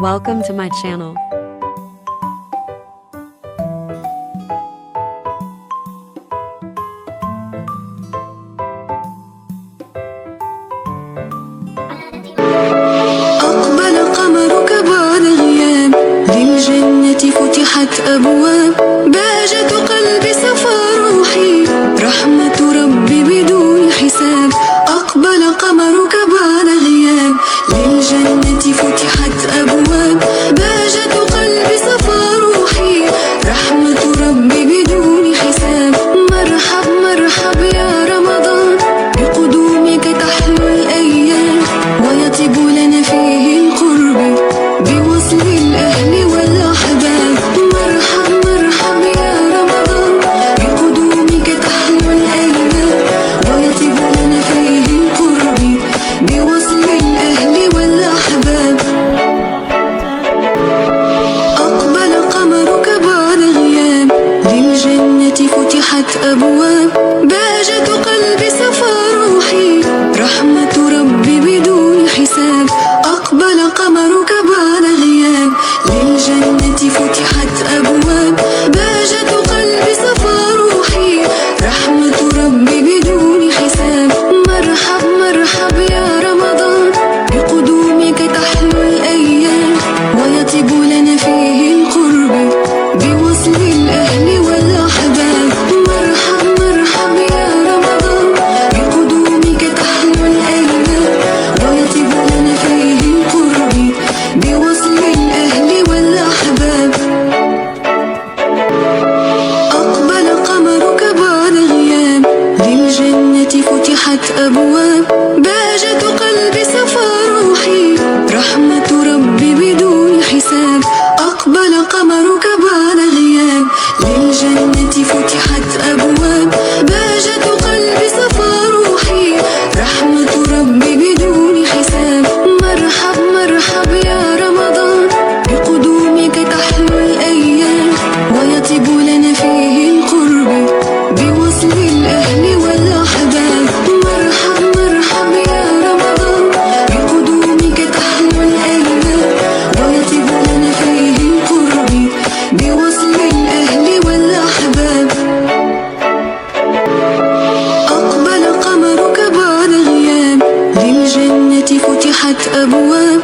Welcome to my channel. أقبل قمرك بعد غياب، للجنة فتحت أبواب، بهجة قلبي صفى روحي، رحمة ربي بدون حساب. أقبل قمرك بعد غياب، للجنة فتحت أبواب، بهجة قلبي صفى روحي، رحمة ربي بدون حساب. مرحب مرحب يا رمضان، بقدومك تحلو الأيام، ويطيب لنا فيه القرب بوصل الأهل والأحباب. مرحب مرحب يا رمضان، بقدومك تحلو الأيام، ويطيب لنا فيه القرب بوصل الأهل والأحباب. أقبل قمرك بعد غياب، للجنة فتحت أبواب، بهجة قلبي صفى روحي، رحمة ربي بدون حساب. أقبل قمرك بعد غياب، للجنة فتحت أبواب، بهجة قلبي صفى روحي، رحمة ربي بدون حساب. مرحب مرحب يا رمضان، بقدومك تحلو الأيام، ويطيب لنا فيه القرب بوصل الأهل والأحباب. مرحب مرحب يا رمضان، بقدومك تحلو الأيام، ويطيب لنا فيه القرب بوصل الأهل والأحباب. أقبل قمرك بعد غياب، للجنة فتحت أبواب، بهجة قلبي صفى روحي، رحمة ربي بدون حساب. أقبل قمرك بعد غياب، للجنة فتحت أبواب، بهجة قلبي صفى روحي، رحمة ربي بدون حساب. مرحب مرحب يا رمضان، بقدومك تحلو الأيام، ويطيب لنا فيه القرب بوصل الأهل والأحباب. مرحب مرحب يا رمضان، بقدومك تحلو الأيام، ويطيب لنا فيه القرب بوصل الأهل والأحباب. أقبل قمرك بعد غياب، للجنة فتحت أبواب،